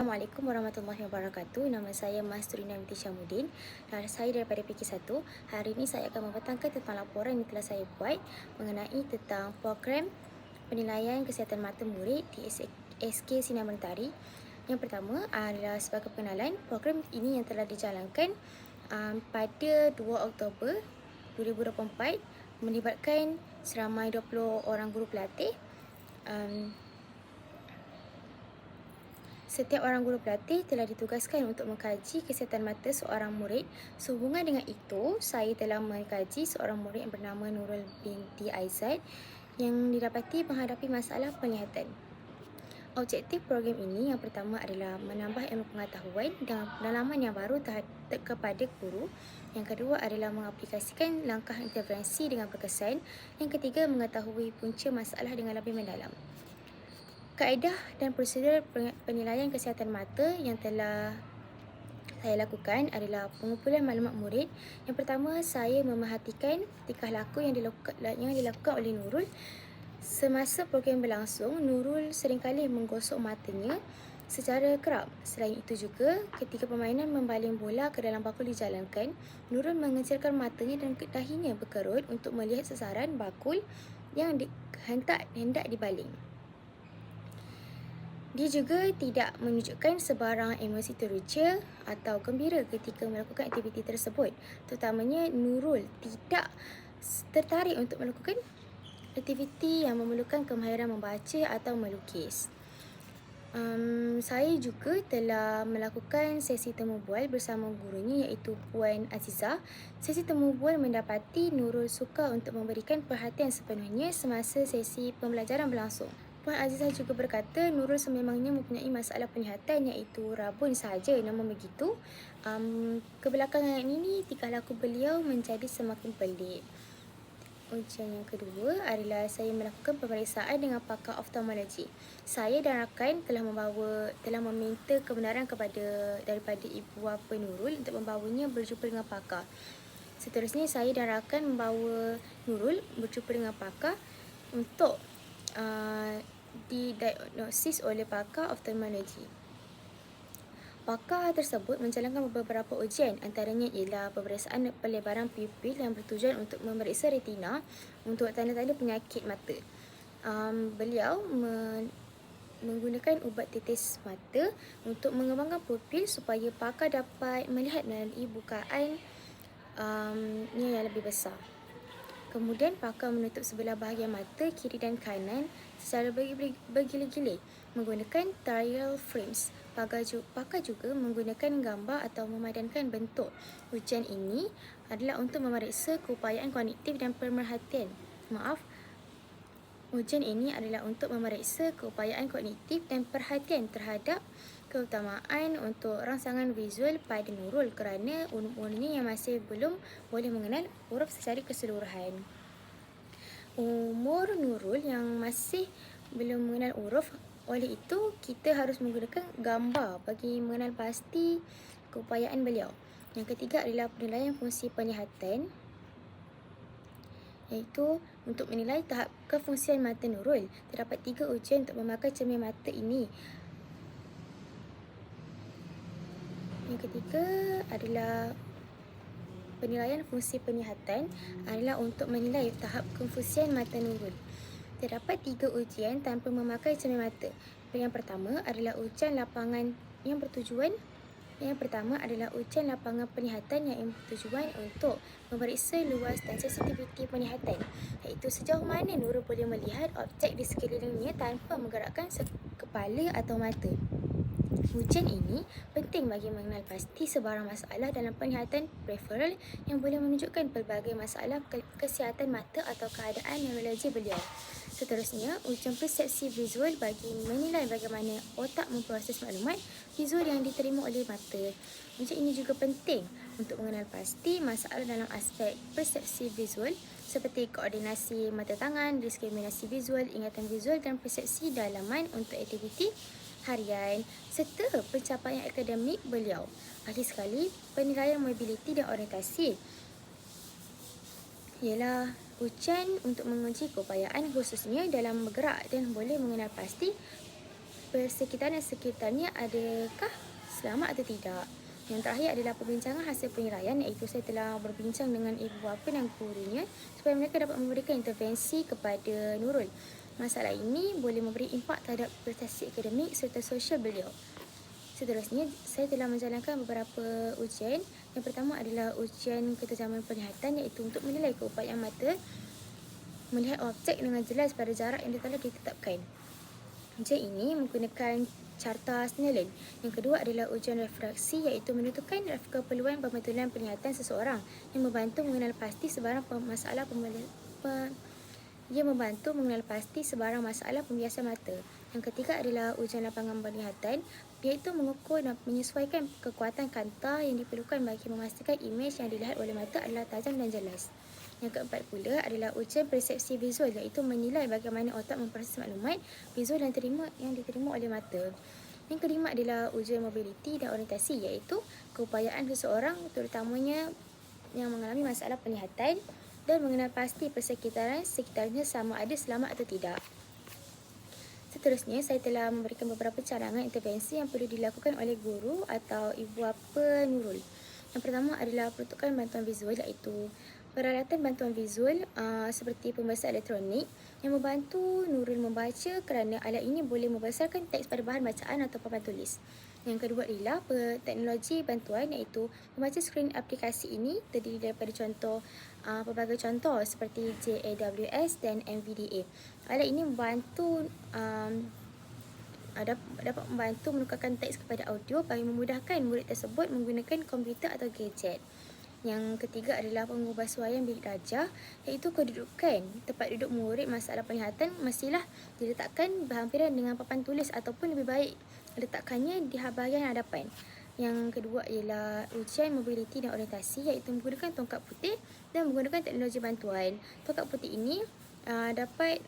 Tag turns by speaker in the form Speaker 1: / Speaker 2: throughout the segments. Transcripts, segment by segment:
Speaker 1: Assalamualaikum warahmatullahi wabarakatuh. Nama saya Mas Turina binti Syamuddin dan saya daripada PK1. Hari ini saya akan membentangkan tentang laporan yang telah saya buat mengenai tentang program penilaian kesihatan mata murid di SK Sinar Mentari. Yang pertama adalah sebagai pengenalan, program ini yang telah dijalankan pada 2 Oktober 2024 melibatkan seramai 20 orang guru pelatih. Setiap orang guru pelatih telah ditugaskan untuk mengkaji kesihatan mata seorang murid. Sehubungan dengan itu, saya telah mengkaji seorang murid yang bernama Nurul binti Aizat yang didapati menghadapi masalah penglihatan. Objektif program ini yang pertama adalah menambah ilmu pengetahuan dan pengalaman yang baru kepada guru. Yang kedua adalah mengaplikasikan langkah intervensi dengan berkesan. Yang ketiga, mengetahui punca masalah dengan lebih mendalam. Kaedah dan prosedur penilaian kesihatan mata yang telah saya lakukan adalah pengumpulan maklumat murid. Yang pertama, saya memerhatikan tingkah laku yang dilakukan oleh Nurul. Semasa program berlangsung, Nurul seringkali menggosok matanya secara kerap. Selain itu juga, ketika permainan membaling bola ke dalam bakul dijalankan, Nurul mengecilkan matanya dan dahinya berkerut untuk melihat sasaran bakul yang hendak dibaling. Dia juga tidak menunjukkan sebarang emosi teruja atau gembira ketika melakukan aktiviti tersebut. Terutamanya Nurul tidak tertarik untuk melakukan aktiviti yang memerlukan kemahiran membaca atau melukis. Saya juga telah melakukan sesi temu bual bersama gurunya iaitu Puan Azizah. Sesi temu bual mendapati Nurul suka untuk memberikan perhatian sepenuhnya semasa sesi pembelajaran berlangsung. Puan Azizah juga berkata Nurul sememangnya mempunyai masalah penglihatan iaitu rabun sahaja, namun begitu kebelakangan ini tingkah laku beliau menjadi semakin pelik. Ujian yang kedua adalah saya melakukan pemeriksaan dengan pakar oftalmologi. Saya dan rakan telah meminta kebenaran daripada ibu bapa Nurul untuk membawanya berjumpa dengan pakar. Seterusnya saya dan rakan membawa Nurul berjumpa dengan pakar untuk didiagnosis oleh pakar oftalmologi. Pakar tersebut menjalankan beberapa ujian, antaranya ialah pemeriksaan pelebaran pupil yang bertujuan untuk memeriksa retina untuk tanda-tanda penyakit mata. Beliau menggunakan ubat tetes mata untuk mengembangkan pupil supaya pakar dapat melihat melalui bukaan yang lebih besar. Kemudian pakar menutup sebelah bahagian mata kiri dan kanan secara bergila-gila menggunakan trial frames. Pakar juga menggunakan gambar atau memadankan bentuk. Ujian ini adalah untuk memeriksa keupayaan kognitif dan pemerhatian. Ujian ini adalah untuk memeriksa keupayaan kognitif dan perhatian terhadap keutamaan untuk rangsangan visual pada Nurul kerana umurnya yang masih belum boleh mengenal huruf secara keseluruhan. Umur Nurul yang masih belum mengenal huruf, oleh itu kita harus menggunakan gambar bagi mengenal pasti keupayaan beliau. Yang ketiga adalah penilaian fungsi penglihatan, iaitu untuk menilai tahap kefungsian mata Nurul. Terdapat 3 ujian untuk memakai cermin mata ini. Yang ketiga adalah penilaian fungsi penglihatan adalah untuk menilai tahap kefungsian mata Nurul. Terdapat 3 ujian tanpa memakai cermin mata. Yang pertama adalah ujian lapangan penglihatan yang bertujuan untuk memeriksa luas dan sensitiviti penglihatan, iaitu sejauh mana Nurul boleh melihat objek di sekelilingnya tanpa menggerakkan kepala atau mata. Ujian ini penting bagi mengenal pasti sebarang masalah dalam penglihatan preferal yang boleh menunjukkan pelbagai masalah kesihatan mata atau keadaan neurologi beliau. Seterusnya, ujian persepsi visual bagi menilai bagaimana otak memproses maklumat visual yang diterima oleh mata. Ujian ini juga penting untuk mengenal pasti masalah dalam aspek persepsi visual seperti koordinasi mata tangan, diskriminasi visual, ingatan visual dan persepsi dalaman untuk aktiviti harian serta pencapaian akademik beliau. Ahli sekali penilaian mobiliti dan orientasi ialah ujian untuk menguji keupayaan khususnya dalam bergerak dan boleh mengenal pasti persekitaran dan sekitarnya adakah selamat atau tidak. Yang terakhir adalah perbincangan hasil penilaian, iaitu saya telah berbincang dengan ibu bapa dan gurunya supaya mereka dapat memberikan intervensi kepada Nurul. Masalah ini boleh memberi impak terhadap prestasi akademik serta sosial beliau. Seterusnya, saya telah menjalankan beberapa ujian. Yang pertama adalah ujian ketajaman penglihatan, iaitu untuk menilai keupayaan mata melihat objek dengan jelas pada jarak yang telah ditetapkan. Ujian ini menggunakan carta Snellen. Yang kedua adalah ujian refraksi, iaitu menentukan keperluan pembetulan penglihatan seseorang yang membantu mengenal pasti sebarang masalah pembiasan mata. Yang ketiga adalah ujian lapangan penglihatan, iaitu mengukur dan menyesuaikan kekuatan kanta yang diperlukan bagi memastikan imej yang dilihat oleh mata adalah tajam dan jelas. Yang keempat pula adalah ujian persepsi visual, iaitu menilai bagaimana otak memproses maklumat visual yang diterima oleh mata. Yang kelima adalah ujian mobiliti dan orientasi, iaitu keupayaan seseorang terutamanya yang mengalami masalah penglihatan dan mengenal pasti sekitarnya sama ada selamat atau tidak. Seterusnya, saya telah memberikan beberapa cadangan intervensi yang perlu dilakukan oleh guru atau ibu bapa Nurul. Yang pertama adalah peruntukan bantuan visual, iaitu peralatan bantuan visual seperti pembesar elektronik yang membantu Nurul membaca, kerana alat ini boleh membesarkan teks pada bahan bacaan atau papan tulis. Yang kedua adalah teknologi bantuan, iaitu membaca skrin aplikasi ini terdiri daripada pelbagai contoh seperti JAWS dan NVDA. Alat ini dapat membantu menukarkan teks kepada audio bagi memudahkan murid tersebut menggunakan komputer atau gadget. Yang ketiga adalah pengubahsuaian bilik darjah, iaitu kedudukan tempat duduk murid masalah penglihatan mestilah diletakkan berhampiran dengan papan tulis ataupun lebih baik letakkannya di bahagian hadapan. Yang kedua ialah ujian mobiliti dan orientasi, iaitu menggunakan tongkat putih dan menggunakan teknologi bantuan. Tongkat putih ini dapat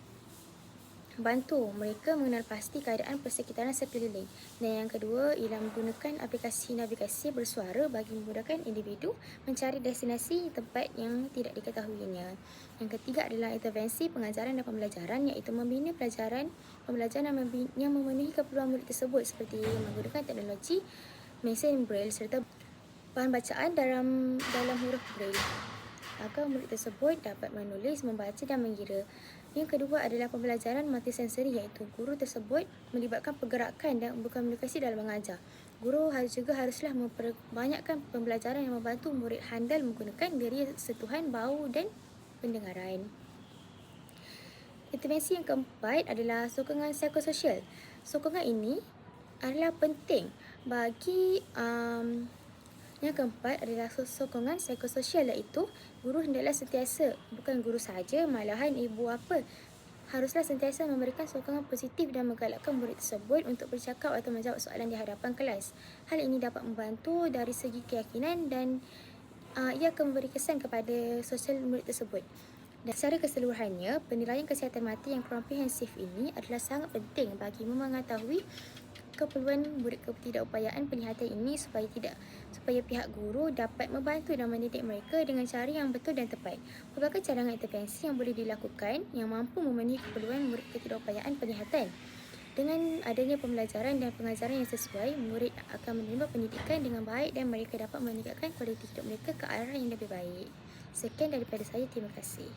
Speaker 1: bantu mereka mengenal pasti keadaan persekitaran sekeliling. Dan yang kedua ialah menggunakan aplikasi navigasi bersuara bagi memudahkan individu mencari destinasi tempat yang tidak diketahuinya. Yang ketiga adalah intervensi pengajaran dan pembelajaran, iaitu membina pembelajaran yang memenuhi keperluan murid tersebut seperti menggunakan teknologi mesin braille serta bahan bacaan dalam huruf braille agar murid tersebut dapat menulis, membaca dan mengira. Yang kedua adalah pembelajaran multisensori, iaitu guru tersebut melibatkan pergerakan dan berkomunikasi dalam mengajar. Guru juga haruslah memperbanyakkan pembelajaran yang membantu murid handal menggunakan diri sentuhan, bau dan pendengaran. Intervensi yang keempat adalah sokongan psikososial. Sokongan ini adalah penting bagi yang keempat adalah sokongan psikososial, iaitu guru hendaklah sentiasa, bukan guru sahaja, malahan ibu bapa haruslah sentiasa memberikan sokongan positif dan menggalakkan murid tersebut untuk bercakap atau menjawab soalan di hadapan kelas. Hal ini dapat membantu dari segi keyakinan dan ia akan memberi kesan kepada sosial murid tersebut. Dan secara keseluruhannya, penilaian kesihatan mata yang komprehensif ini adalah sangat penting bagi mengetahui keperluan murid ketidakupayaan penglihatan ini supaya pihak guru dapat membantu dan mendidik mereka dengan cara yang betul dan tepat. Pelbagai cadangan intervensi yang boleh dilakukan yang mampu memenuhi keperluan murid ketidakupayaan penglihatan. Dengan adanya pembelajaran dan pengajaran yang sesuai, murid akan menerima pendidikan dengan baik dan mereka dapat meningkatkan kualiti hidup mereka ke arah yang lebih baik. Sekian daripada saya, terima kasih.